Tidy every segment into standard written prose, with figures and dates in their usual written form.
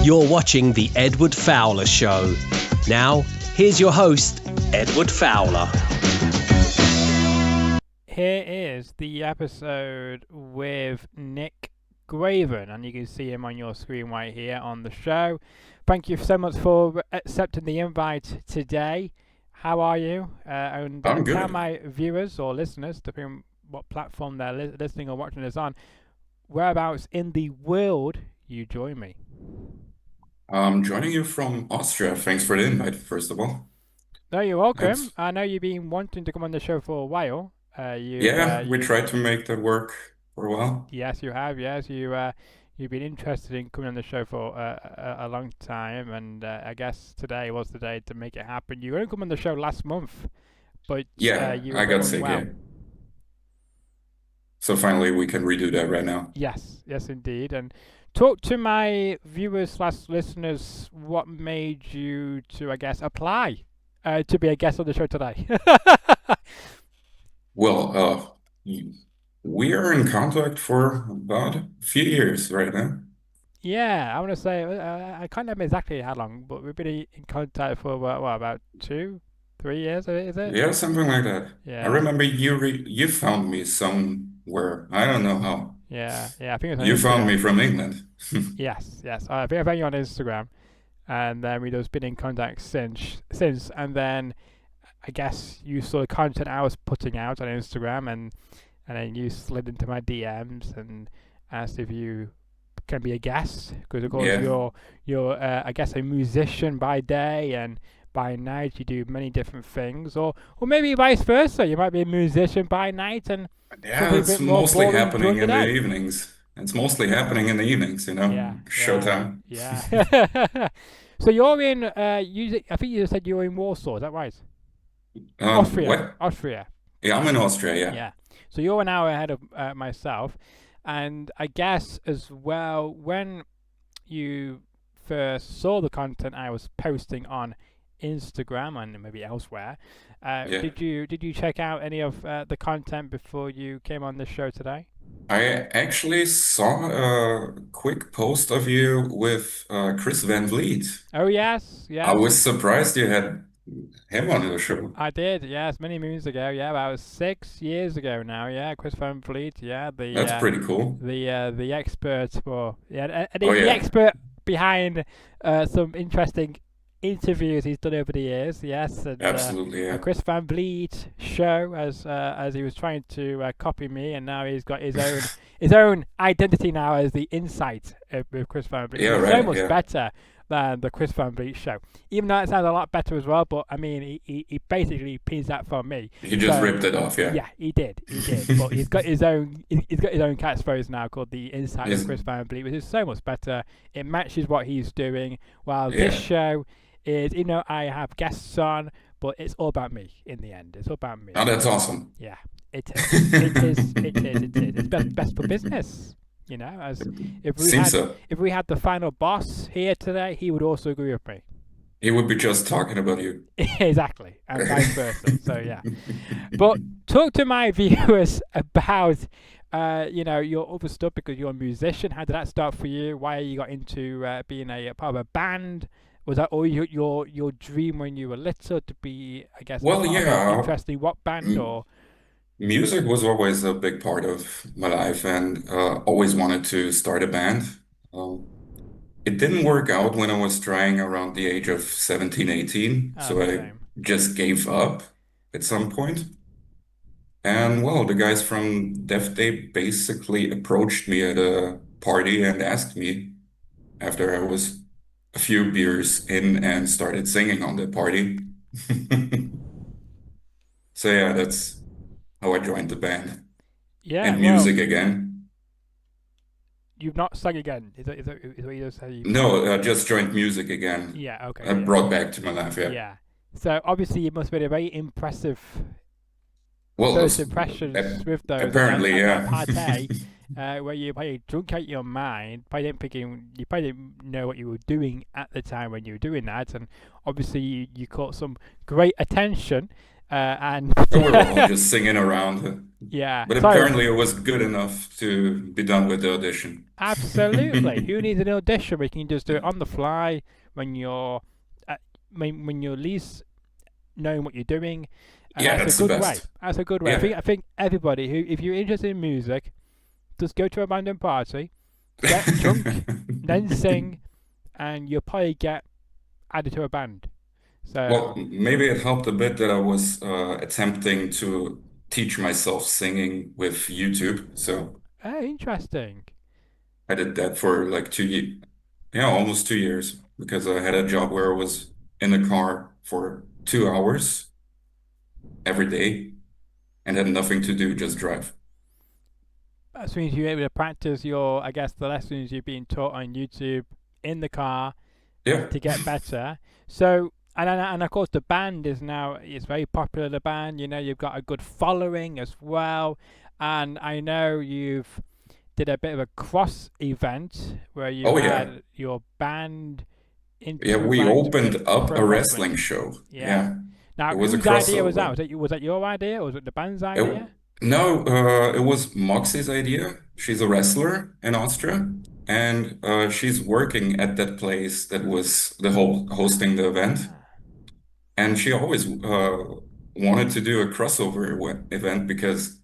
You're watching The Edward Fowler Show. Now, here's your host, Edward Fowler. Here is the episode with Nick Graven, and you can see him on your screen right here on the show. Thank you so much for accepting the invite today. How are you? And I'm good. Tell my viewers or listeners, depending what platform they're listening or watching this on, whereabouts in the world you join me. I'm joining you from Austria. Thanks for the invite, first of all. No, you're welcome. I know you've been wanting to come on the show for a while. We tried to make that work for a while. Yes, you have. Yes, you've been interested in coming on the show for a long time, and I guess today was the day to make it happen. You were going to come on the show last month, but you I got sick. Well. Yeah. So finally, we can redo that right now. Yes, indeed. And talk to my viewers / listeners. What made you to, I guess, apply to be a guest on the show today? Well, we are in contact for about a few years right now. Yeah, I want to say I can't remember exactly how long, but we've been in contact for about 2-3 years, is it? Yeah, something like that. Yeah. I remember you found me somewhere. I don't know how. Yeah. I think it was on You Instagram. found me from England. Yes. I think I found you on Instagram, and then we've just been in contact since. And then I guess you saw the content I was putting out on Instagram, and then you slid into my DMs and asked if you can be a guest, because of course you're I guess a musician by day, and by night you do many different things, or maybe vice versa. You might be a musician by night and it's mostly happening in the evenings. It's mostly happening in the evenings, showtime. Yeah. So you're in I think you said you're in Warsaw, is that right? Austria. What? Austria. Yeah, I'm in Austria, Yeah. So you're an hour ahead of myself. And I guess as well, when you first saw the content I was posting on Instagram and maybe elsewhere, did you check out any of the content before you came on the show today? I actually saw a quick post of you with Chris Van Vliet. Oh, yes. I was surprised you had him on the show. I did, yes, many moons ago. Yeah, about 6 years ago now. Yeah, Chris Van Vliet. Yeah, that's pretty cool. The expert, the expert behind some interesting interviews he's done over the years. Yes, and, absolutely. Yeah. Chris Van Vliet show as he was trying to copy me, and now he's got his own identity now as the Insight with Chris Van Vliet. Yeah, so much better than the Chris Van Vliet show, even though it sounds a lot better as well. But I mean, he basically pins that from me. He just ripped it off, yeah. Yeah, he did. But he's got his own catchphrase now called the Insight with Chris Van Vliet, which is so much better. It matches what he's doing. While this show is, I have guests on, but it's all about me in the end. It's all about me. Oh, that's awesome. Yeah, it is. It is. It's best for business. As if we had the final boss here today, he would also agree with me. He would be just talking about you. Exactly, and vice versa. So yeah, but talk to my viewers about your other stuff, because you're a musician. How did that start for you? Why you got into being a part of a band? Was that all your dream when you were little to be, I guess, an interesting rock band? Or music was always a big part of my life, and always wanted to start a band. It didn't work out when I was trying around the age of 17, 18, so I just gave up at some point. And well, the guys from Dethday basically approached me at a party and asked me, after I was a few beers in and started singing on the party. So yeah, that's how I joined the band. Yeah, and music again. You've not sung again? Is what you just said? No, I just joined music again. Yeah, okay. I brought back to my life, yeah. Yeah. So obviously it must have been a very impressive first impressions with those. Apparently, yeah. Party, where you probably drunk out your mind, you probably didn't know what you were doing at the time when you were doing that, and obviously you caught some great attention. And So we were all just singing around. yeah, But so apparently it was good enough to be done with the audition. absolutely, who needs an audition? We can just do it on the fly when you're when you're least knowing what you're doing, and Yeah, that's a that's the good way. best. That's a good way. Yeah. I think everybody who, if you're interested in music, just go to a random party, get drunk, then sing, and you'll probably get added to a band. Well, So, maybe it helped a bit that I was attempting to teach myself singing with YouTube. So interesting. I did that for like 2 years, yeah, almost 2 years, because I had a job where I was in the car for 2 hours every day and had nothing to do, just drive. That means you're able to practice your, I guess, the lessons you've been taught on YouTube in the car Yeah. to get better. So, and of course, the band is now, it's very popular. The band, you know, you've got a good following as well, and I know you've did a bit of a cross event where you Oh, yeah. had your band Yeah, we interact with opened up pro a wrestling. wrestling show. Yeah. Yeah, Now, it was a whose idea was that? crossover. Was that your idea, or was it the band's It, idea? no, it was Moxie's idea. She's a wrestler in Austria, and she's working at that place that was the whole hosting the event. Ah, And she always wanted to do a crossover event because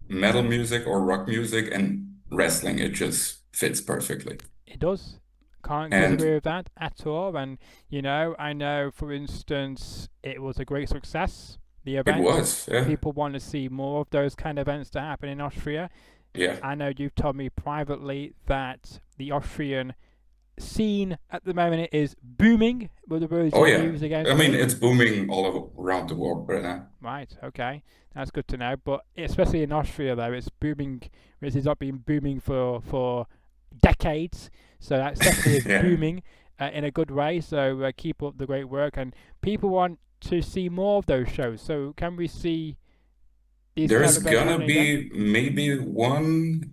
metal music or rock music and wrestling, it just fits perfectly. it does. Can't disagree And with that at all. And you know, I know, for instance, it was a great success. The it event. was, yeah, People want to see more of those kind of events to happen in Austria. yeah. I know you've told me privately that the Austrian scene at the moment is booming. Were the words Oh, you yeah. used against I mean, me? it's booming around the world right now. Right. Okay. That's good to know. But especially in Austria, though, it's booming. This has not been booming for decades. So that's definitely is Yeah. booming in a good way. So keep up the great work, and people want to see more of those shows. So can we see these kind of There's events gonna happening again? be maybe one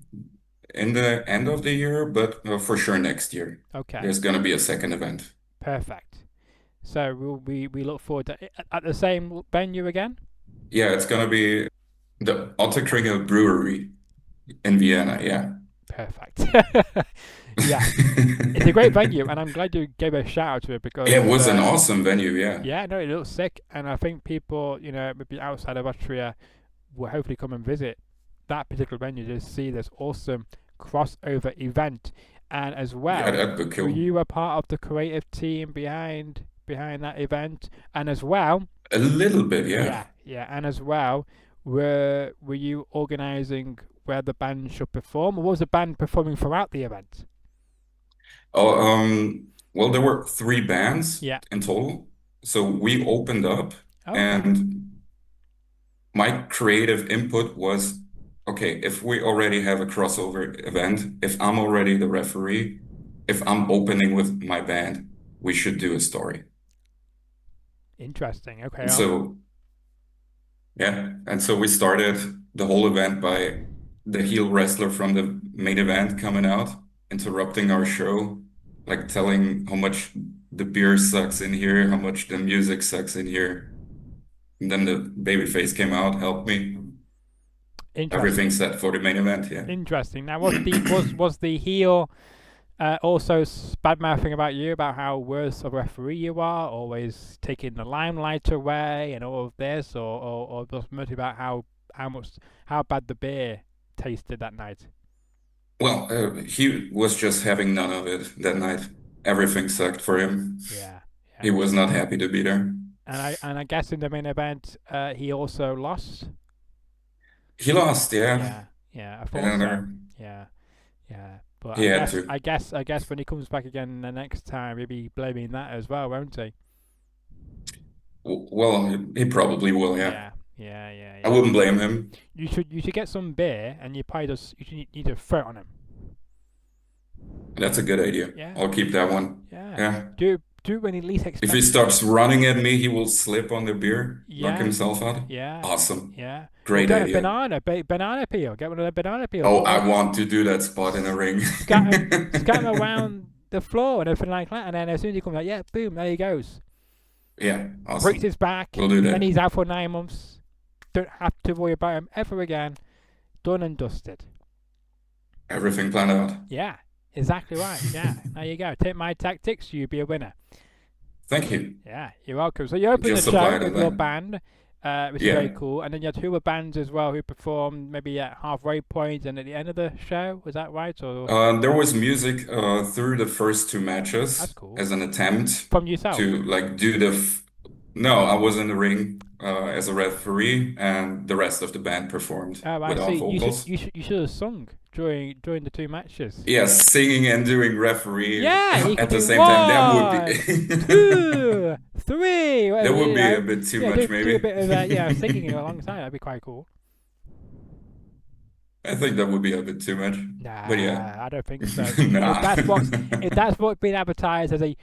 in the end of the year, but for sure next year. Okay. There's gonna be a second event. Perfect. So we look forward to it at the same venue again. Yeah, it's gonna be the Otterkringer Brewery in Vienna. Yeah. Perfect. Yeah, it's a great venue, and I'm glad you gave a shout out to it It because was an awesome venue. Yeah. yeah, no, it looks sick, and I think people, you know, maybe outside of Austria, will hopefully come and visit that particular venue to see this awesome crossover event. And as Yeah, well, that'd be were cool. you a part of the creative team behind that event? And as well, A little bit, yeah. yeah, yeah, and as well, were you organising where the band should perform, or was the band performing throughout the event? Oh, well, there were three bands Yeah. in total. So we opened up, Okay. and my creative input was, okay, if we already have a crossover event, if I'm already the referee, if I'm opening with my band, we should do a story. Interesting. Okay. And so, yeah, and so we started the whole event by the heel wrestler from the main event coming out, interrupting our show, like telling how much the beer sucks in here, how much the music sucks in here. And then the babyface came out, helped me. Everything Interesting. set for the main event, yeah. Interesting. Now, was the heel also bad mouthing about you about how worse of a referee you are, always taking the limelight away, and all of this, or just mostly about how bad the beer tasted that night? Well, he was just having none of it that night. Everything sucked for him. Yeah. He Yeah. was not happy to be there. And I guess in the main event, he also lost. He lost, yeah. Yeah. Yeah. I thought And so. Yeah. Yeah. But he had to. I guess when he comes back again the next time, he'll be blaming that as well, won't he? Well, he probably will, yeah. Yeah. Yeah. Yeah. I Yeah. wouldn't blame him. You should get some beer, and you probably just you should need to throw it on him. That's a good idea. Yeah. I'll keep that one. Yeah. Yeah. Do when he least If he expects it. starts running at me, he will slip on the beer, knock Yeah. himself out. Yeah. Awesome. Yeah. Or Great get a idea. banana peel. Get one of the banana peels. Oh, I want to do that spot in the ring. Scatter him around the floor and everything like that, and then as soon as he comes out, yeah, boom, there he goes. Yeah, Breaks awesome. his back, We'll do then that. he's out for 9 months. Don't have to worry about him ever again. Done and dusted. Everything planned out. Yeah, exactly right. Yeah, there you go. Take my tactics, you be a winner. Thank you. Yeah, you're welcome. So you opened the Just show apply that with your then. band, which is very Yeah. cool, and then you had two other bands as well who performed maybe at halfway point and at the end of the show. Was that right? Or There was music through the first two that's matches cool. as an attempt From yourself. to like do the. No, I was in the ring as a referee, and the rest of the band performed Oh, I see. without You should vocals. you should have sung during the two matches. Yeah, singing and doing referee Yeah, you could at the do same time. That would be 1, 2, 3, that whatever would you be a know. bit too Yeah, much, do a maybe. bit of singing alongside. That'd be quite cool. I think that would be a bit too much. But yeah, Nah, I don't think so. If nah. that's what's been advertised as a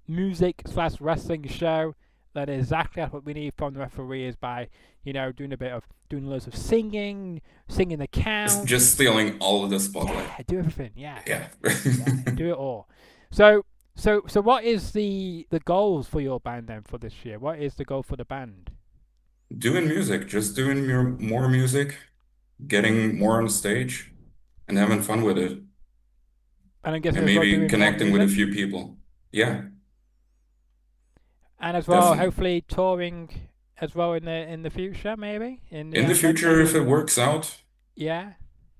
music/wrestling show, then exactly that's what we need from the referees by doing loads of singing the Just counts. stealing all of the spotlight. Yeah, do everything. Yeah, Yeah. yeah, do it all. So what is the goals for your band then for this year? What is the goal for the band? Doing music, just doing more music, getting more on stage, and having fun with it, And I'm guessing and as well maybe doing more connecting with a music, few people. Yeah, and as well definitely. hopefully touring as well in the future maybe In the future, maybe if it works out, yeah.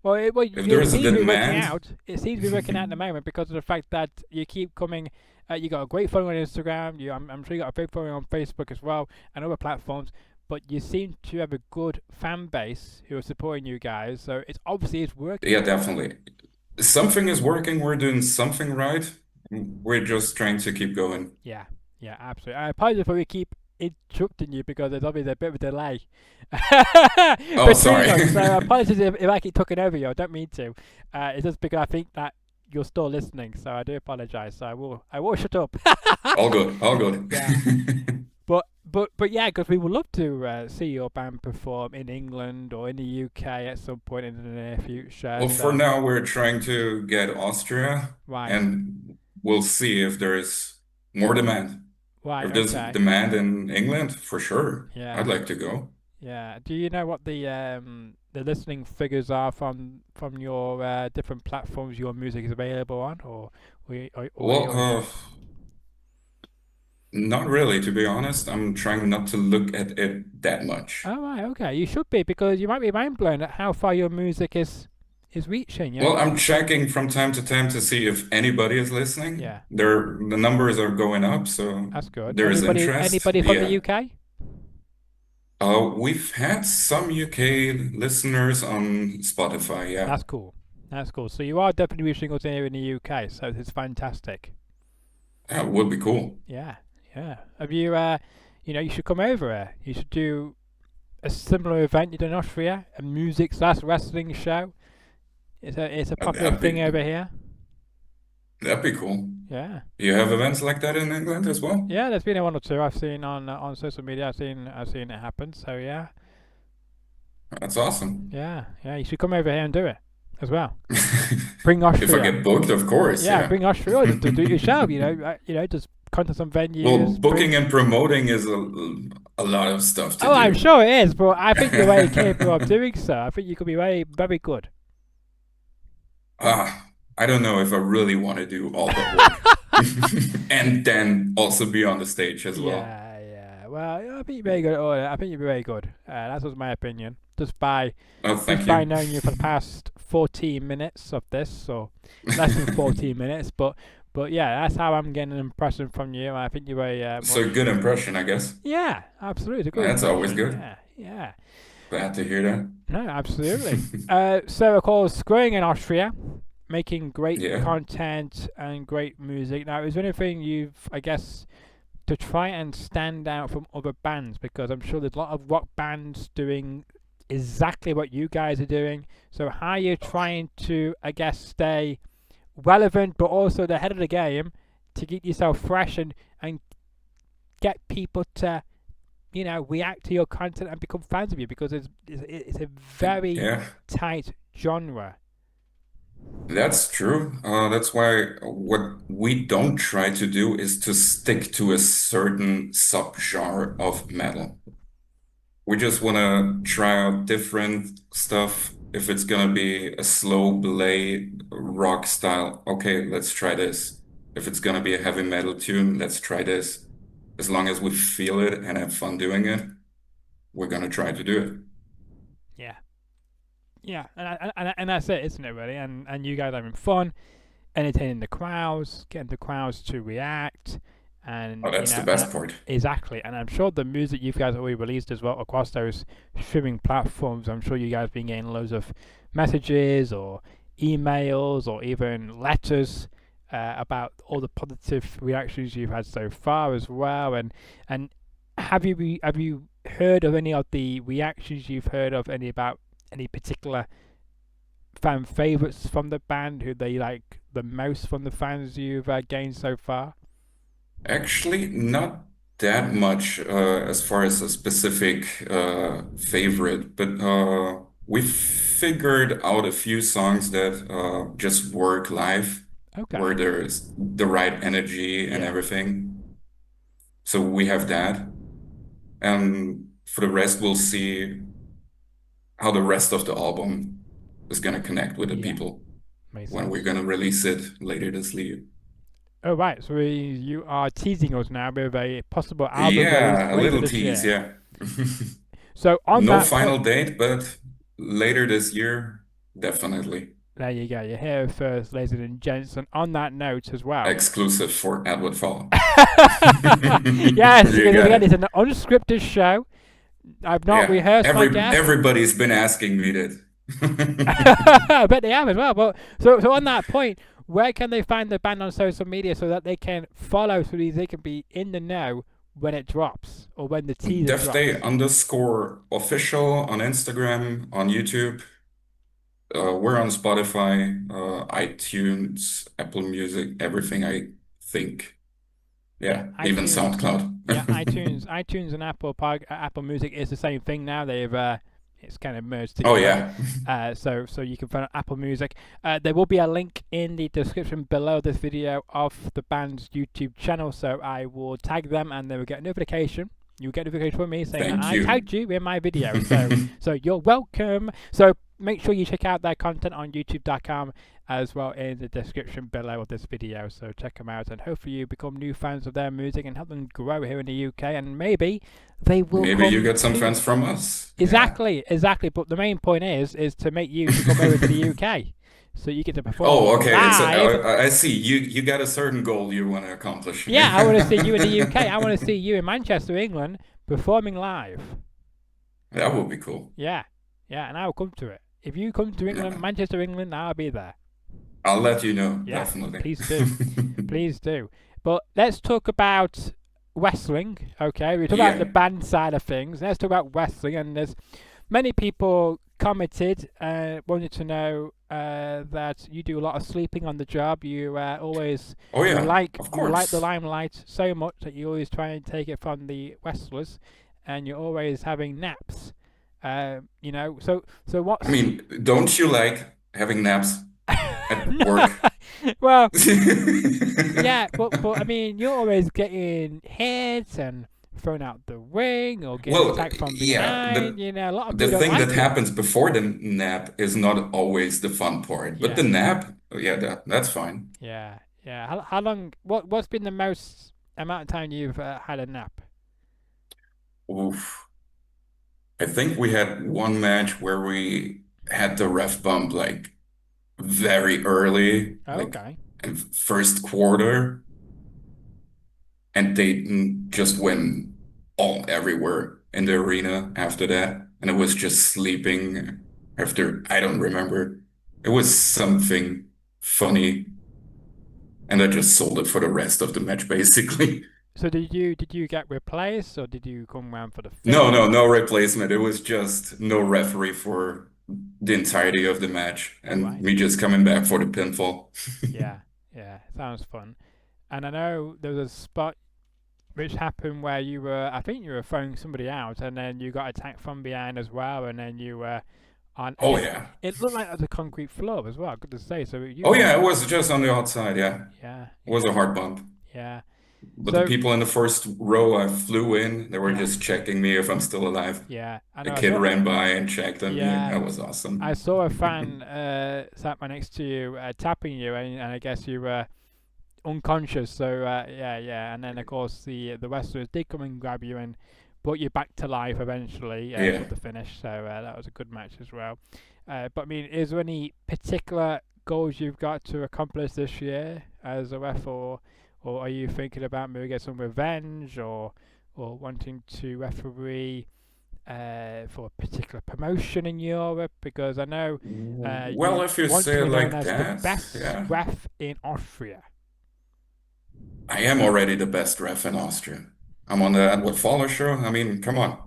Well, if there it is a seems to be working demand, out. It seems to be working out at the moment because of the fact that you keep coming. You got a great following on Instagram. I'm sure you got a big following on Facebook as well and other platforms. But you seem to have a good fan base who are supporting you guys. So it's obviously it's yeah, working. definitely. Something is working. We're doing something right. We're just trying to keep going. Yeah, yeah, absolutely. I apologize if we keep interrupting you because there's obviously a bit of a delay Oh, between sorry. us. So apologies if I keep talking over you. I don't mean to. It's just because I think that you're still listening, so I do apologize. So I will shut up. All good, all good. Yeah, but yeah, because we would love to see your band perform in England or in the UK at some point in the near future. Well, for So now, we're trying to get Austria, right, and we'll see if there's more demand. right, If there's okay, demand in England, for sure, I'd yeah. like to go. Yeah. Do you know what the listening figures are from your different platforms your music is available on, or Well, you not really, to be honest. I'm trying not to look at it that much. oh right, okay. You should be because you might be mind blown at how far your music is reaching. Well, I'm checking from time to time to see if anybody is listening. Yeah, The numbers are going up, so that's good. there is interest. Anybody from the Yeah. UK? We've had some UK listeners on Spotify, yeah. That's cool. That's cool. So you are definitely reaching us here in the UK. So it's fantastic. That would be cool. Yeah, yeah. Have you you should come over here. You should do a similar event you did in Austria, a music/wrestling show. It's a popular That'd thing be over here. that'd be cool. Yeah, You have events like that in England as well? yeah. There's been one or two I've seen on social media. I've seen it happen. So yeah, That's awesome. yeah, yeah. You should come over here and do it as well. Bring If I Austria. get booked, of course, Yeah, yeah. bring Austria. Or just do it yourself. Just contact some Well, venues. booking and promoting is a lot of stuff to Oh, I'm do. sure it is, but I think you're very capable of doing so. I think you could be very, very good. I don't know if I really want to do all that work. And then also be on the stage as well. Yeah, yeah. Well, yeah, I think you're very good at all that. I think you're very good. That's just my opinion. Oh, Just thank by you. knowing you for the past 14 minutes of this, or less than 14 minutes. But yeah, that's how I'm getting an impression from you. I think you're very So good impression, I guess. yeah, absolutely. It's a good That's always impression. good. Yeah, yeah. Glad to hear that. No, absolutely. So of course, growing in Austria, making great Yeah. content and great music. Now, is there anything you've, I guess, to try and stand out from other bands? Because I'm sure there's a lot of rock bands doing exactly what you guys are doing. So how are you trying to, I guess, stay relevant, but also the head of the game to keep yourself fresh and get people to react to your content and become fans of you because it's a very Yeah. tight genre. That's true. That's why what we don't try to do is to stick to a certain subgenre of metal. We just want to try out different stuff. If it's gonna be a slow blade rock style, okay, let's try this. If it's gonna be a heavy metal tune, let's try this. As long as we feel it and have fun doing it, we're gonna try to do it. Yeah, yeah, and that's it, isn't it? Really, and you guys having fun, entertaining the crowds, getting the crowds to react, Oh, and that's the best part. exactly. And I'm sure the music you guys already released as well across those streaming platforms. I'm sure you guys been getting loads of messages or emails or even letters about all the positive reactions you've had so far as well. And have you heard of any of the reactions you've heard of any about any particular fan favorites from the band who they like the most from the fans you've gained so far? Actually, not that much as far as a specific favorite, but we figured out a few songs that just work live, where Okay. there's the right energy and Yeah. everything. So we have that. And for the rest, we'll see how the rest of the album is going to connect with the Yeah. people Makes when we're sense. going to release it later this year. Oh right, so you are teasing us now with a possible album release Yeah, a later little this tease, year. yeah. So on No that point, final date, but later this year, definitely. there you go. You hear it first, ladies and gents. And on that note as well. Exclusive for Edward Fowler. Yes, You because got again, it. it's an unscripted show. I've not Yeah, rehearsed my guests. everybody's been asking me that. I bet they have as well. But so on that point, where can they find the band on social media so that they can follow so they can be in the know when it drops or when the teaser Dethday drops? underscore official on Instagram, on YouTube. We're on Spotify, iTunes, Apple Music, everything I think. Yeah, Yeah, even iTunes. Yeah, SoundCloud. iTunes and Apple Music is the same thing now. They've it's kind of merged Oh together. yeah. So you can find Apple Music. There will be a link in the description below this video of the band's YouTube channel. So I will tag them, and they will get a notification. You'll get a notification from me saying that Thank I you. tagged you in my video. So you're welcome. So make sure you check out their content on YouTube.com as well in the description below of this video. So check them out, and hopefully you become new fans of their music and help them grow here in the UK, and maybe they will Maybe you come get some to fans from us. Yeah. exactly. But the main point is to make you to come over to the UK, so you get to Oh, perform okay. It's live. I see. You got a certain goal you want to accomplish. Yeah, I want to see you in the UK. I want to see you in Manchester, England, performing live. That would be cool. Yeah, yeah, and I will come to it. If you come to England, Yeah. Manchester, England, I'll be there. I'll let you know, Yeah, definitely. please do. Please do. But let's talk about wrestling. Okay, we talk about the Yeah. band side of things. Let's talk about wrestling. And there's many people commented, wanted to know that you do a lot of sleeping on the job. You always Oh yeah, of you like the course. limelight so much that you always try and take it from the wrestlers, and you're always having naps. So I what's mean, don't you like having naps at no, work? well, yeah, but I mean, you're always getting hit and thrown out the ring or getting Well, attacked from yeah, behind. A lot of the people don't thing that like it. happens before the nap is not always the fun part, but the Yeah, nap, yeah, that's fine. yeah, yeah. How long? What's been the most amount of time you've had a nap? Oof. I think we had one match where we had the ref bump like very early, Oh, like okay. in first quarter, and they just went all everywhere in the arena after that. And it was just sleeping after, I don't remember. It was something funny, and I just sold it for the rest of the match, basically. So did you get replaced or did you come round for the No, no, finish? no replacement. It was just no referee for the entirety of the match, Oh, and right. me just coming back for the pinfall. Yeah, yeah. Sounds fun. And I know there was a spot which happened where I think you were throwing somebody out, and then you got attacked from behind as well, and then you And Oh yeah. it looked like it was a concrete floor as well. Good to say. So you Oh must, yeah, it was just on the outside, yeah. yeah, It was yeah, a hard bump. yeah. But the So people in the first row I flew in, they were yeah, just checking me if I'm still alive. yeah. I A know. I kid saw. ran by and checked on me. Yeah, That was I awesome. saw a fan sat right next to you, tapping you, and I guess you were unconscious. So yeah, yeah. And then of course the wrestlers did come and grab you and brought you back to life eventually Yeah. for the finish. So that was a good match as well. But I mean, is there any particular goals you've got to accomplish this year as a ref, or are you thinking about maybe get some revenge, or wanting to referee for a particular promotion in Europe? Because I know Well, you if you want to say be it known like as the that, best yeah. ref in Austria. I am already the best ref in Austria. I'm on the Edward Fowler show. I mean, come on.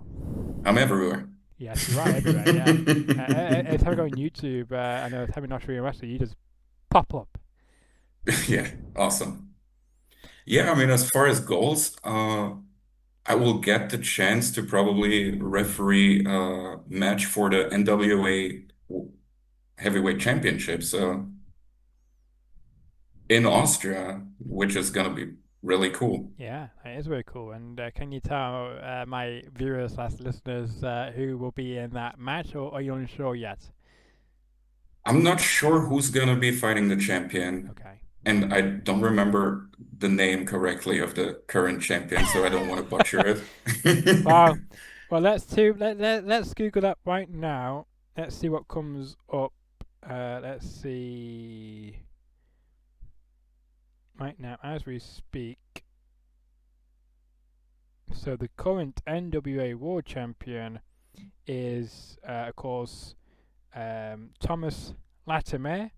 I'm everywhere. Yes, you are everywhere. Yeah. Every time I go on YouTube, I know having Austrian wrestling, you just pop up. Yeah, awesome. Yeah, I mean, as far as goals, I will get the chance to probably referee a match for the NWA Heavyweight Championship. So in Austria, which is gonna be really cool. Yeah, it is very cool. And can you tell my viewers, slash listeners, who will be in that match, or are you unsure yet? I'm not sure who's gonna be fighting the champion, Okay. and I don't remember the name correctly of the current champion, so I don't want to butcher it. Well, well, let's Google that right now. Let's see what comes up. Let's see right now as we speak. So the current NWA World Champion is, of course, Thomas Latimer,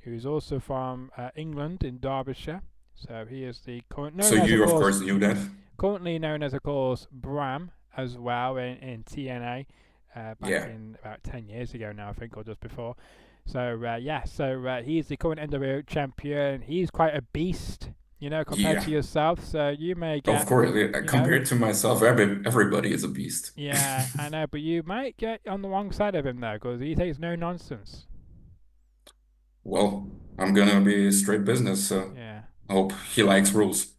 who's also from England in Derbyshire. So he is the current So known as, of you, of course, course, knew that. currently known as, of course, Bram as well in TNA back Yeah, in about 10 years ago now, I think, or just before. So yeah, so he's the current NWA champion. He's quite a beast, compared to yeah, yourself. So you may of get, course. Yeah, you know, compared to myself, everybody is a beast. yeah, I know, but you might get on the wrong side of him though, because he takes no nonsense. Well, I'm gonna be straight business, so Yeah. I hope he likes rules.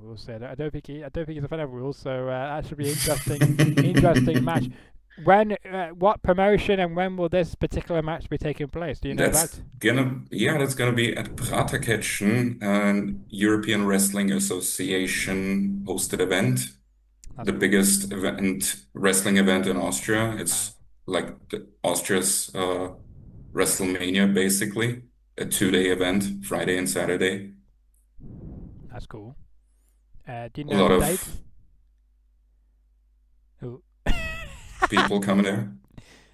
We'll see. I don't think he's a fan of rules, so that should be interesting match. When, what promotion and when will this particular match be taking place? Do you know that? That's gonna be at Praterketchen, an European Wrestling Association hosted event, That's the cool. biggest wrestling event in Austria. Wow, It's like Austria's WrestleMania, basically, a 2 day event, Friday and Saturday. that's cool. Do you A know lot the date? of Oh. people coming there.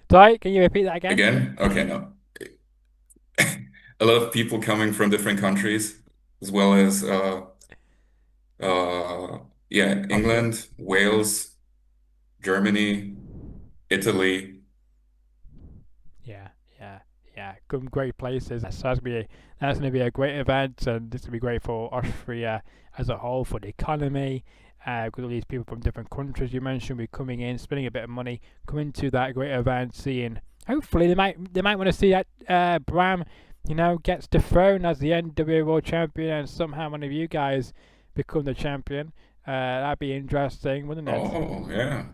Sorry, can you repeat that again? Again? Okay, no. A lot of people coming from different countries, as well as yeah, Austria. England, Wales, Germany, Italy. Yeah, yeah, yeah. Good, great places. So that's gonna be a great event, and this will be great for Austria as a whole, for the economy. Because all these people from different countries you mentioned will be coming in, spending a bit of money, coming to that great event, seeing. Hopefully, they might want to see that Bram, gets dethroned as the NWA World Champion, and somehow one of you guys become the champion. That'd be interesting, wouldn't it? Oh, yeah,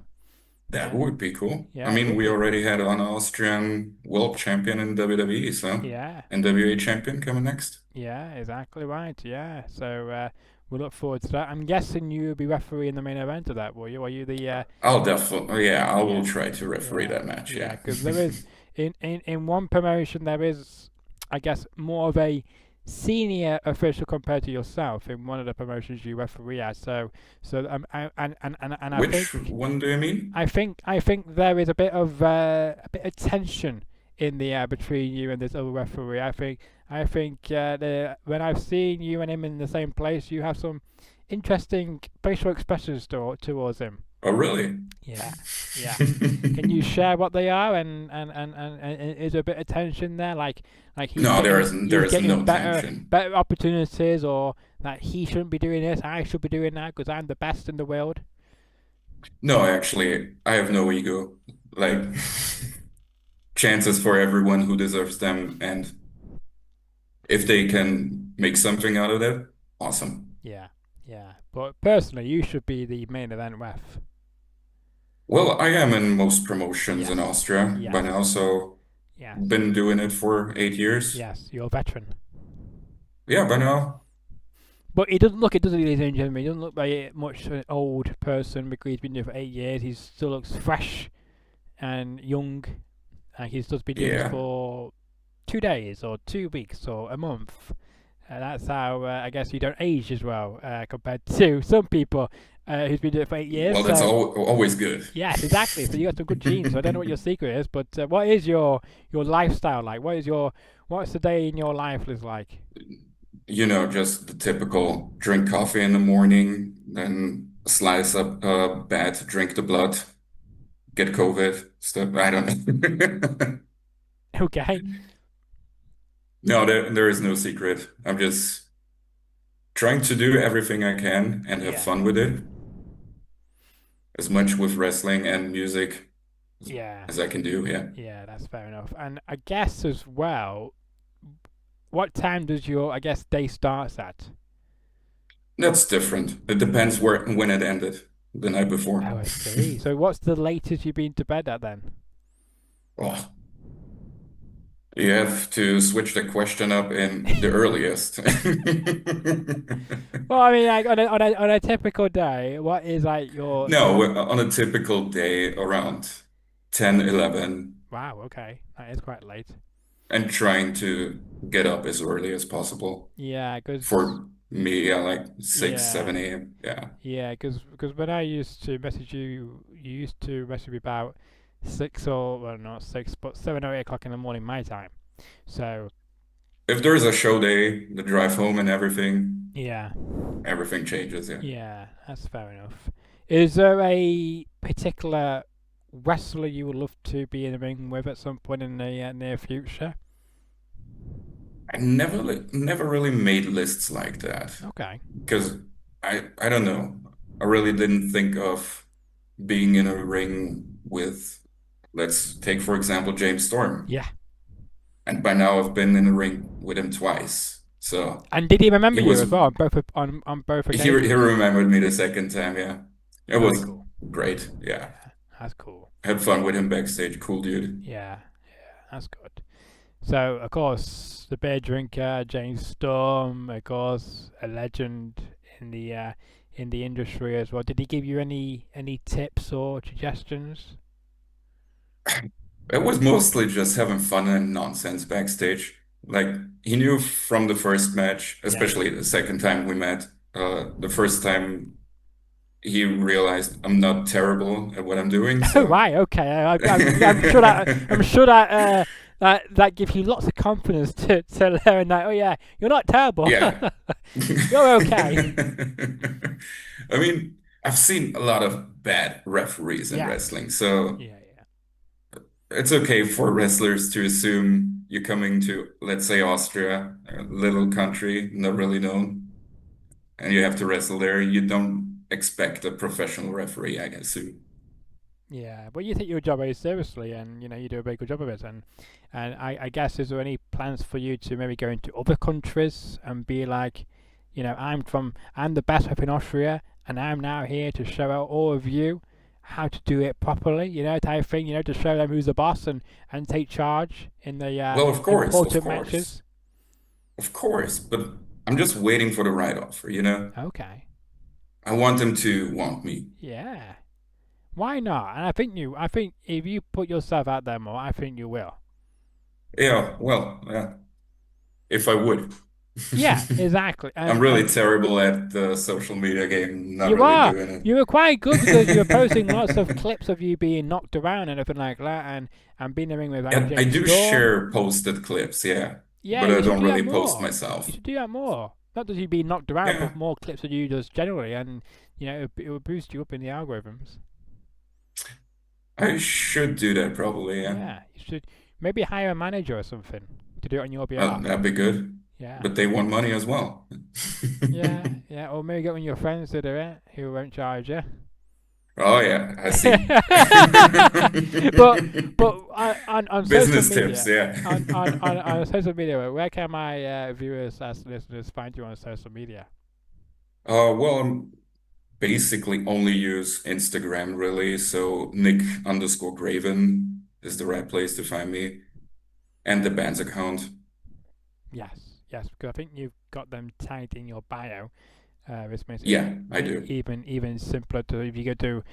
that Yeah, would be cool. I yeah, it mean, would we be. already had an Austrian world champion in WWE, so Yeah, NWA champion coming next. yeah, exactly right. Yeah, so we look forward to that. I'm guessing you'll be refereeing the main event of that, will you? Are you the I'll definitely, yeah, I will yeah, try to referee yeah, that match. yeah? Yeah. Because there is in one promotion there is, I guess, more of a senior official compared to yourself in one of the promotions you referee at. And I Which think one do you mean? I think there is a bit of tension in the air between you and this other referee. I think when I've seen you and him in the same place, you have some interesting facial expressions towards him. Oh, really? Yeah, yeah. Can you share what they are, and is there a bit of tension there, like No, there he's is getting no better tension. better opportunities, or that he shouldn't be doing this, I should be doing that because I'm the best in the world? No, actually, I have no ego. Like, chances for everyone who deserves them, and if they can make something out of it, awesome. Yeah, yeah. But personally, you should be the main event ref. Well, I am in most promotions in Yes, Austria by yes, now, so yes, been doing it for 8 years. yes. You're a veteran. Yeah, by now. But he doesn't look it, does he, ladies and gentlemen? He doesn't look very much an old person because he's been doing it for 8 years. He still looks fresh and young. And he's just been doing this Yeah. for 2 days or 2 weeks or a month. That's how I guess you don't age as well compared to some people who's been doing it for 8 years. Well, that's So always good. yes, exactly. So you got some good genes. So I don't know what your secret is, but what is your lifestyle like? What's the day in your life is like? Just the typical drink coffee in the morning, then slice up a bat, drink the blood, get COVID stuff. I don't know. Okay. No, there is no secret. I'm just trying to do everything I can and have Yeah. fun with it, as much with wrestling and music as, Yeah. as I can do. Yeah. Yeah, that's fair enough. And I guess as well, what time does your I guess day starts at? That's different. It depends when it ended the night before. Oh, I see. So what's the latest you've been to bed at then? Oh, you have to switch the question up in the earliest. Well, I mean, like on a typical day, what is like your No, sort of? on a typical day around 10, 11, Wow, okay, that is quite late. and trying to get up as early as possible. Yeah, because For me, yeah, like 6, yeah, 7 a.m. Yeah. yeah, because when I used to message you, you used to message me about 6 or well, not 6, but 7 or 8 o'clock in the morning my time. So If there's a show day, the drive home and yeah, everything changes, yeah. yeah, that's fair enough. Is there a particular wrestler you would love to be in the ring with at some point in the near future? I never really made lists like that Okay. because I don't know. I really didn't think of being in a ring with, let's take for example James Storm. Yeah. And by now I've been in a ring with him twice. So And did he remember he you was as well on both he occasions? remembered me the second time, yeah. It Very was cool. great, yeah. Yeah, that's cool. Had fun with him backstage, cool dude. Yeah, yeah, that's good. So of course the beer drinker James Storm, of course, a legend in the industry as well. Did he give you any tips or suggestions? It was mostly just having fun and nonsense backstage. Like he knew from the first match, Yes. especially the second time we met. The first time he realized I'm not terrible at what I'm doing, Oh so right, okay. I'm sure that that gives you lots of confidence to learn that. Oh yeah, you're not terrible. yeah. You're okay. I mean, I've seen a lot of bad referees in Yes. wrestling, so Yeah, yeah. it's okay for wrestlers to assume you're coming to, let's say, Austria, a little country, not really known, and you have to wrestle there. You don't expect a professional referee, I assume. Yeah, but you take your job very seriously, and you do a very good job of it. And I guess is there any plans for you to maybe go into other countries and be like, I'm the best rep in Austria, and I'm now here to show out all of you how to do it properly, type thing, to show them who's the boss and take charge in the Well, important matches. of course, but I'm just waiting for the right offer. Okay, I want them to want me. yeah, why not? And I think if you put yourself out there more, I think you will. Yeah, well, yeah, if I would. Yeah, exactly. I'm And really terrible at the social media game, not you really are. doing it. You were quite good because you were posting lots of clips of you being knocked around and everything like that, and being in the ring with like Yeah, I James do Storm. share posted clips, yeah, Yeah, but I you should don't do that really post more. You myself. should do that more. Not just you being knocked around, Yeah, but more clips of you just generally, and it will boost you up in the algorithms. I should do that probably, yeah. Yeah, you should maybe hire a manager or something to do it on your behalf. That'd be good. Yeah, But they want money as well. yeah, yeah. Or maybe get one of your friends to do it who won't charge you. Oh yeah, I see. but on social Business tips, media, yeah. on social media, where can my viewers as listeners find you on social media? Well, I'm basically only use Instagram really, so Nick_Graven is the right place to find me, and the band's account. Yes, yes, because I think you've got them tagged in your bio, which makes it Yeah, I do. even simpler to if you go to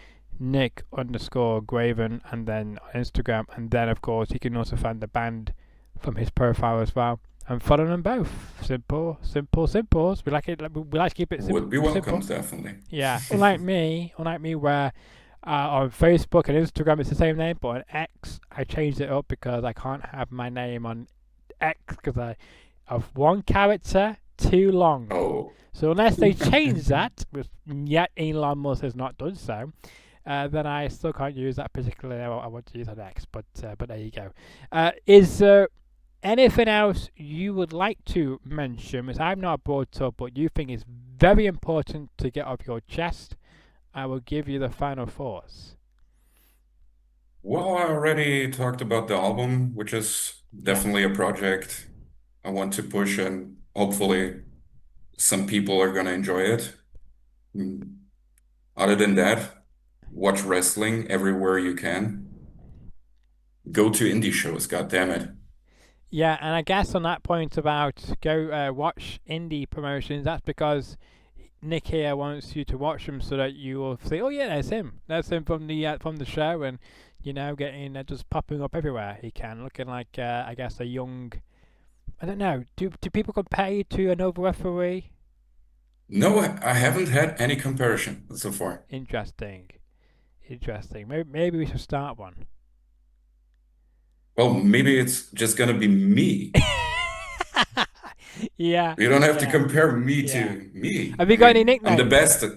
Nick_Graven and then on Instagram, and then of course you can also find the band from his profile as well. And follow them both. Simple, simple, simples. We like it. We like to keep it Would be simple. welcome, definitely. Yeah. Unlike me, where on Facebook and Instagram it's the same name, but on X I changed it up because I can't have my name on X because I of one character too long. Oh, So unless they change that, which yet Elon Musk has not done so, then I still can't use that particular name I want to use on X. But there you go. Is there anything else you would like to mention, which I've not brought up, but you think is very important to get off your chest? I will give you the final thoughts. well, I already talked about the album, which is Yes. definitely a project I want to push, and hopefully some people are gonna enjoy it. Mm. Other than that, watch wrestling everywhere you can. Go to indie shows, god damn it. Yeah, and I guess on that point about go watch indie promotions, that's because Nick here wants you to watch them so that you will say, "Oh yeah, there's him. That's him from the show," and getting just popping up everywhere he can, looking like I guess a young. I don't know. Do people compare you to another referee? No, I haven't had any comparison so far. Interesting, interesting. Maybe we should start one. Well, maybe it's just gonna be me. Yeah, You don't have to yeah, compare me yeah. to me. Have I you got any mean, I'm the nicknames? best at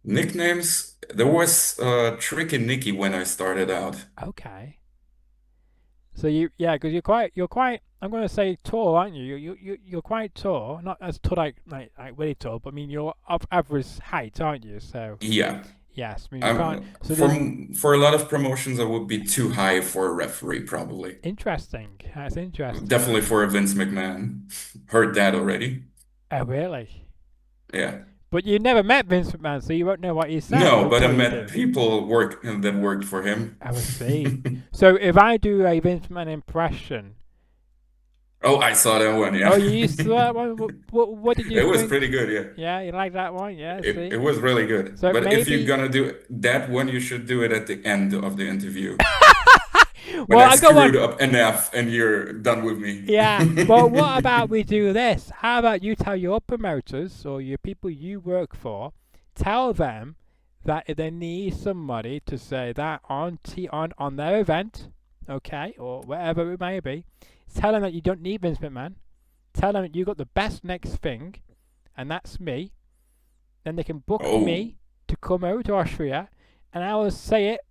nicknames. There was Tricky Nicky when I started out. Okay. So yeah, because you're quite. I'm gonna say tall, aren't you? You're quite tall, not as tall like really tall, but I mean you're of average height, aren't you? So Yeah. yes, I mean you can't. I'm So there's for a lot of promotions I would be too high for a referee, probably. interesting. That's interesting. Definitely for a Vince McMahon. Heard that already. Oh really? Yeah. But you never met Vince McMahon, so you won't know what he says No, but I until you met do. people that worked for him. I will see. So if I do a Vince McMahon impression, Oh, I saw that one, oh, yeah. you used to that one. What did you It was think? pretty good, yeah. Yeah, you like that one? Yeah, It see. was really good. So But if you're maybe. gonna do that one, you should do it at the end of the interview. When Well, I I got one. screwed up enough and you're done with me. Yeah, but what about we do this? How about you tell your promoters or your people you work for, tell them that if they need somebody to say that on their event, okay, or whatever it may be, tell them that you don't need Vince McMahon. Tell them that you got the best next thing, and that's me. Then they can book Oh, me to come over to Austria, and I will say it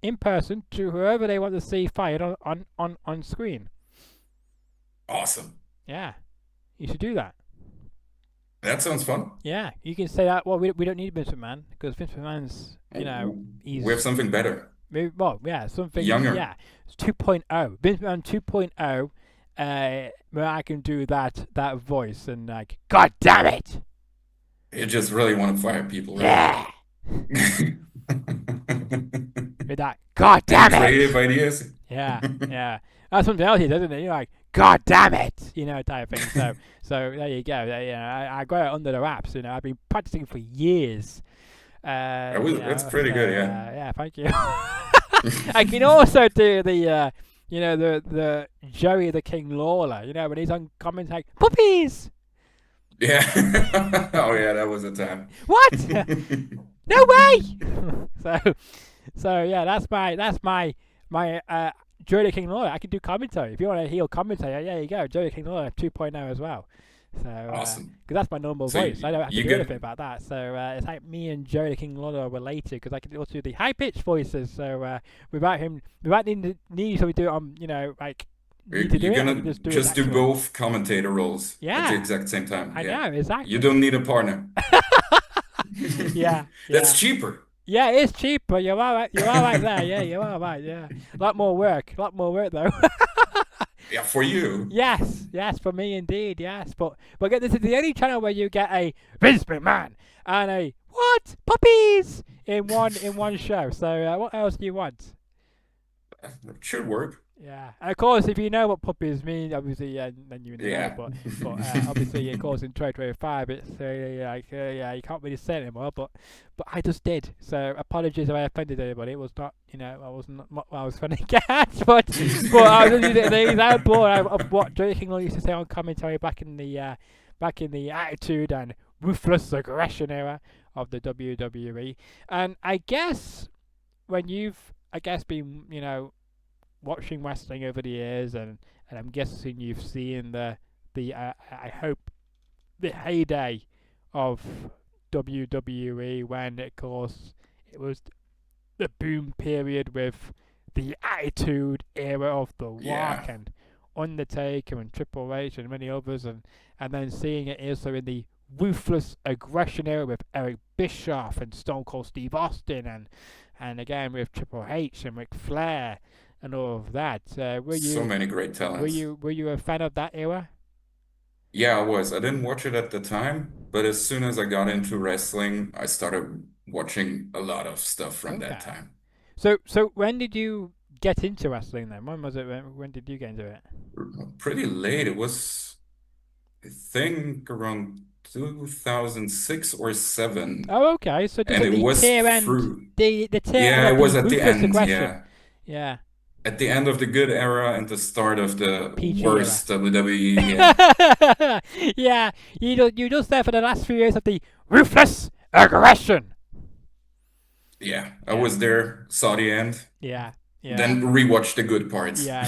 in person to whoever they want to see fired on screen. awesome. Yeah, you should do that. That sounds fun. Yeah, you can say that. Well, we don't need Vince McMahon because Vince McMahon's, We have he's something better. maybe, well, yeah, something, Younger. yeah, it's 2.0. Vince McMahon 2.0, where I can do that voice and like, God damn it, You just really want to fire people, right? yeah, with that, God Any damn creative it, ideas? yeah, yeah. That's something else he does, isn't it? You're like, God damn it, type of thing. So there you go. I got it under the wraps. I've been practicing for years. That's pretty good, yeah. Yeah, thank you. I can also do the Joey the King Lawler. When he's on comments like puppies. Yeah. Oh yeah, that was a time. What? No way. so, so yeah, that's my Joey the King Lawler. I can do commentary if you want to hear commentary. There you go, Joey the King Lawler 2.0 as well. So, Awesome. because that's my normal So voice, I don't have to you do get anything about that. So it's like me and Joey the King Lawler are related because I can also do the high pitched voices. So without needing to do it on, like need to do you're it, I can gonna just do it just do naturally. both commentator roles at the Yeah, exact same time. I Yeah. know You exactly. don't need a partner. Yeah, That's yeah. cheaper. Yeah, it is cheaper. You're all right. You're all right there. Yeah, you're all right. Yeah, a lot more work. A lot more work though. Yeah, for you. Yes, yes, for me indeed. Yes, but this is the only channel where you get a Vince McMahon and a what puppies in one show. So what else do you want? It should work. Yeah, and of course, if you know what puppies mean, obviously, then you know. Yeah. But obviously, of course, in 2025, it's yeah, you can't really say it anymore. But I just did. So apologies if I offended anybody. It was not, I wasn't what I was trying to get at, but I was using the example of what Jerry King used to say on commentary back in the attitude and ruthless aggression era of the WWE. And I guess when you've, been, watching wrestling over the years, and I'm guessing you've seen the I hope the heyday of WWE when, of course, it was the boom period with the Attitude Era of The Yeah. Rock and Undertaker and Triple H and many others, and then seeing it also in the ruthless aggression era with Eric Bischoff and Stone Cold Steve Austin, and again with Triple H and Ric Flair and all of that. Were So you many great talents. were you a fan of that era? Yeah, I was. I didn't watch it at the time, but as soon as I got into wrestling, I started watching a lot of stuff from that Okay. time. So when did you get into wrestling then? When was it? When did you get into it? Pretty late. It was, I think, around 2006 or 7. Oh, okay. So just And at it the was tail end, through, the tail end yeah, of it was the at the ruthless end. aggression. Yeah. Yeah, At the end of the good era and the start of the PG era. worst WWE. Yeah. Yeah, you just there for the last few years of the ruthless aggression. Yeah. I Yeah, was there, saw the end, yeah, yeah. then rewatched the good parts. Yeah.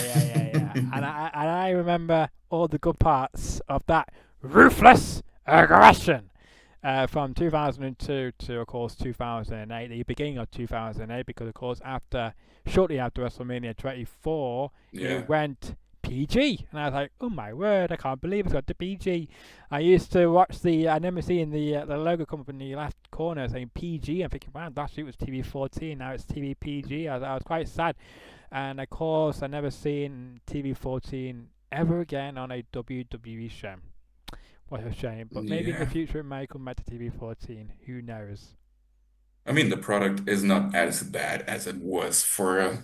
And I remember all the good parts of that ruthless aggression from 2002 to, of course, 2008, the beginning of 2008, because, of course, shortly after WrestleMania 24, Yeah. it went PG, and I was like, oh my word, I can't believe it's got to PG. I used to watch I remember seeing the logo come up in the left corner saying PG. I'm thinking, wow, last week was TV 14, now it's TV PG. I was quite sad, and of course, I never seen TV 14 ever again on a WWE show. What a shame, but maybe in the Yeah. future it may come back to TV 14. Who knows? I mean, the product is not as bad as it was for a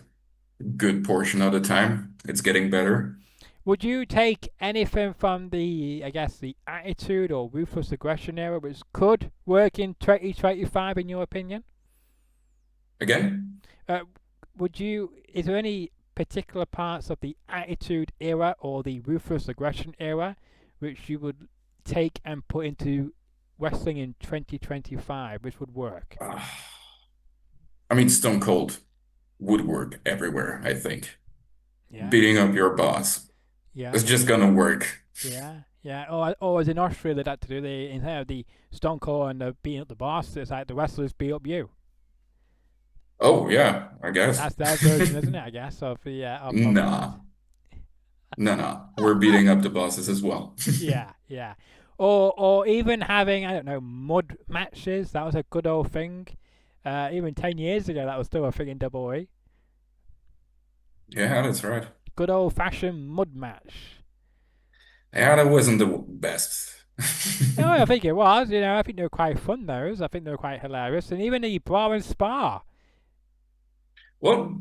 good portion of the time. It's getting better. Would you take anything from the attitude or ruthless aggression era, which could work in 2025, in your opinion? Again? Uh, is there any particular parts of the attitude era or the ruthless aggression era which you would take and put into wrestling in 2025, which would work? I mean, Stone Cold would work everywhere, I think. Yeah, Beating up your boss. yeah, It's just gonna work. yeah. Or as in Austria, they'd had to do instead of the Stone Cold and the beating up the boss, it's like the wrestlers beat up you. Oh, yeah, I guess. That's their version, isn't it? I guess of the of that. Nah, no. We're beating up the bosses as well. Yeah. Or even having, I don't know, mud matches. That was a good old thing. Even 10 years ago, that was still a thing in WWE. Yeah, that's right. Good old fashioned mud match. Yeah, that wasn't the best. No, I think it was. I think they were quite fun, those. I think they were quite hilarious. And even the bra and spa. Well,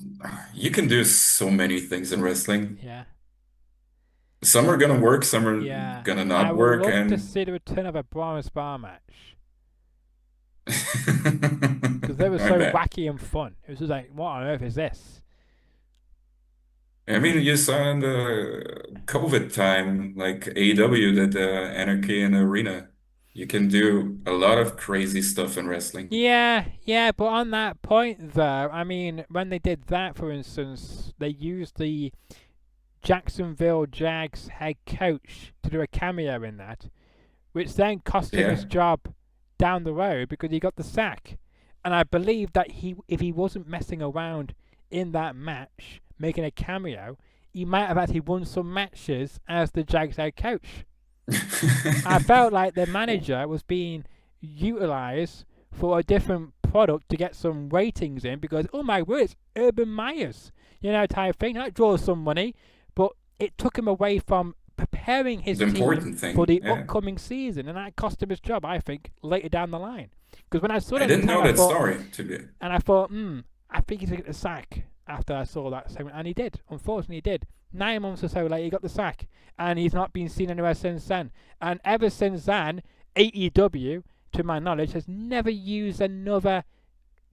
you can do so many things in wrestling. Yeah. Some are gonna work, some are Yeah. gonna I not would work, love to and see the return of a bra and spa match. Because they were I so bet. wacky and fun. It was just like, what on earth is this? I mean, you saw in the COVID time, like AEW did Anarchy in the Arena. You can do a lot of crazy stuff in wrestling. Yeah, but on that point though, I mean, when they did that, for instance, they used the Jacksonville Jags head coach to do a cameo in that, which then cost him his Yeah. job down the road because he got the sack. And I believe that if he wasn't messing around in that match, making a cameo, he might have actually won some matches as the Jags head coach. I felt like the manager was being utilized for a different product to get some ratings in because, oh my word, it's Urban Myers, type thing. That draws some money, but it took him away from preparing his The team important for thing. the Yeah. upcoming season, and that cost him his job, I think, later down the line. Because when I saw I that at the didn't time, know I that thought, story to be. and I thought, I think he's going to get the sack after I saw that segment. And he did. Unfortunately, he did. 9 months or so later, he got the sack. And he's not been seen anywhere since then. And ever since then, AEW, to my knowledge, has never used another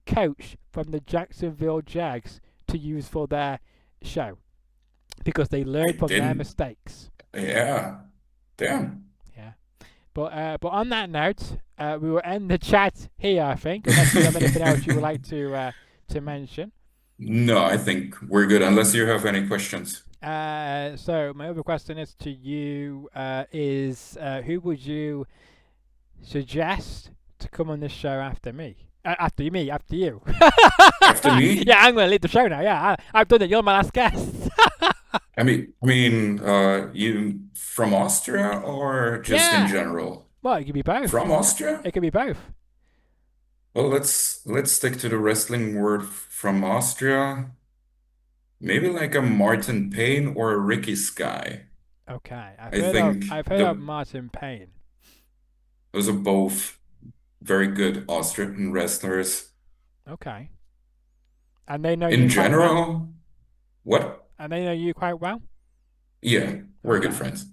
coach from the Jacksonville Jags to use for their show. Because they I learned from their didn't. mistakes. Yeah. Damn. Yeah. But on that note, we will end the chat here, I think, unless you have anything else you would like to mention. No, I think we're good unless you have any questions. So my other question is to you: who would you suggest to come on this show after me? After you. After me? Yeah, I'm going to leave the show now. Yeah, I've done it. You're my last guest. You from Austria or just in Yeah. general? Well, it could be both. From Austria? It could be both. Well, let's stick to the wrestling word from Austria. Maybe like a Martin Payne or a Ricky Sky. Okay, I think I've heard of Martin Payne. those are both very good Austrian wrestlers. Okay, and they know In you quite well. general, what? And they know you quite well. Yeah, we're good Okay. friends.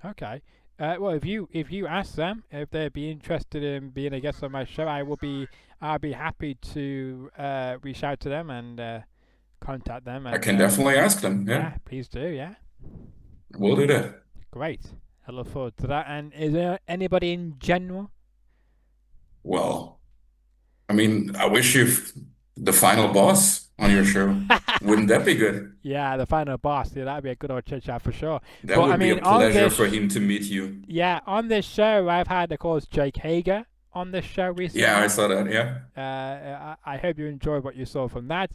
Okay. Well, if you ask them if they'd be interested in being a guest on my show, I'll be happy to reach out to them and contact them. I And can definitely ask them. Yeah, yeah, please do. Yeah, we'll do that. great. I look forward to that. And is there anybody in general? Well, I wish you the final boss on your show. Wouldn't that be good? Yeah, the final boss. Yeah, that'd be a good old chit chat for sure. That But would be a on pleasure this, for him to meet you. yeah, on this show, I've had, of course, Jake Hager on this show recently. Yeah, I saw that. Yeah. I hope you enjoyed what you saw from that.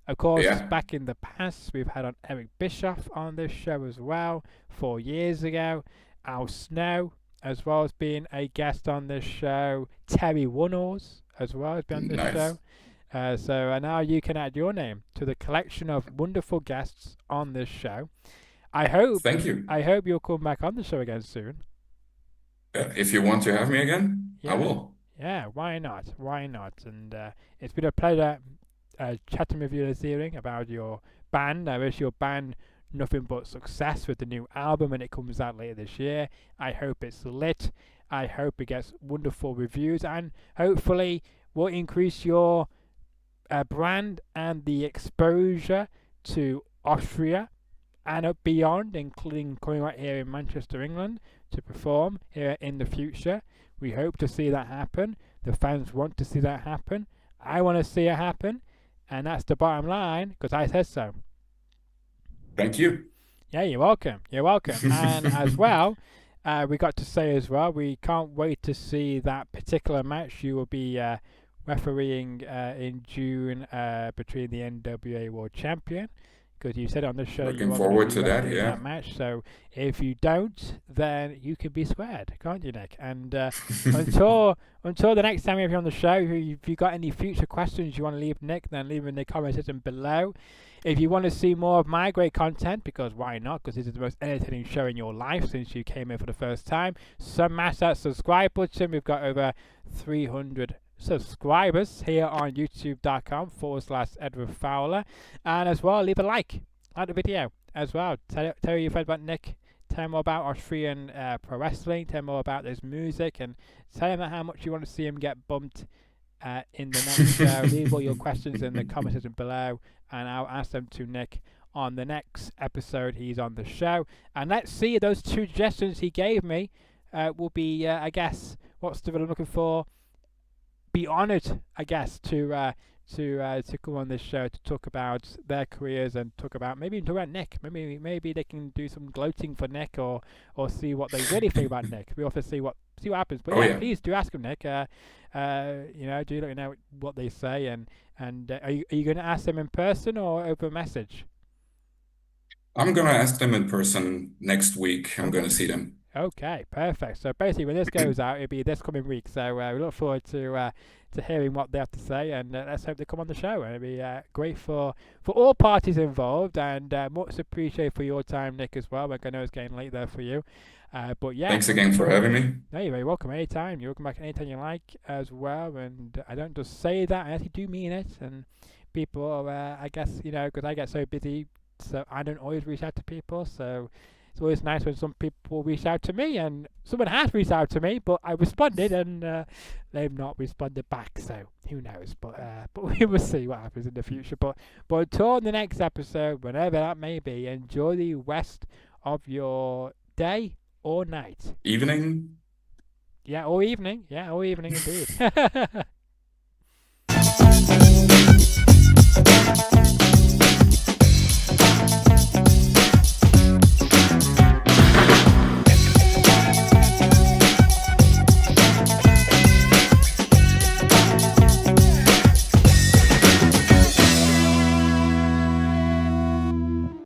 Of course, Yeah. back in the past, we've had on Eric Bischoff on this show as well, 4 years ago. Al Snow, as well as being a guest on this show. Terry Wunnors, as well, has been on this Nice. show. So now you can add your name to the collection of wonderful guests on this show. Thank you. I hope you'll come back on the show again soon. If you want to have me again, I Yeah. will. Yeah, why not? Why not? And it's been a pleasure chatting with you this evening about your band. I wish your band nothing but success with the new album when it comes out later this year. I hope it's lit. I hope it gets wonderful reviews and hopefully will increase your brand and the exposure to Austria and beyond, including coming right here in Manchester, England, to perform here in the future. We hope to see that happen. The fans want to see that happen. I want to see it happen, and that's the bottom line because I said so. Thank you. Yeah, you're welcome. You're welcome. And as well, we got to say as well, we can't wait to see that particular match you will be refereeing in June between the NWA World Champion. Because you said on the show Looking you forward to to that, referee yeah. that match. So if you don't, then you can be squared, can't you, Nick? And until the next time we have you on the show, if you got any future questions you want to leave Nick, then leave them in the comment section below. If you want to see more of my great content, because why not? Because this is the most entertaining show in your life since you came in for the first time. Smash that subscribe button. We've got over 300 subscribers here on youtube.com/Edward Fowler. And as well, leave a like the video as well. Tell your friends about Nick. Tell them more about Austrian pro wrestling. Tell them more about his music. And tell them how much you want to see him get bumped in the next show. Leave all your questions in the comment section below. And I'll ask them to Nick on the next episode he's on the show. And let's see, those 2 suggestions he gave me will be, I guess, what's the word I'm looking for? Be honoured, I guess, to come on this show to talk about their careers and talk about Nick. Maybe they can do some gloating for Nick or see what they really think about Nick. We also see what happens. But yeah, please do ask them, Nick. Do let me know what they say and are you going to ask them in person or over message? I'm gonna ask them in person next week. I'm gonna see them. Okay, perfect. So basically, when this goes out, it'll be this coming week. So we look forward to hearing what they have to say, and let's hope they come on the show. And it'll be great for all parties involved, and much appreciated for your time, Nick, as well. Like I know it's getting late there for you, but yeah. Thanks again for having me. No, you're very welcome. Anytime. You're welcome back anytime you like as well. And I don't just say that; I actually do mean it. And people, I guess because I get so busy, so I don't always reach out to people. So it's always nice when some people reach out to me, and someone has reached out to me, but I responded, and they've not responded back. So who knows? But we will see what happens in the future. But until the next episode, whenever that may be, enjoy the rest of your day or night. Evening. Yeah, or evening. Yeah, or evening indeed.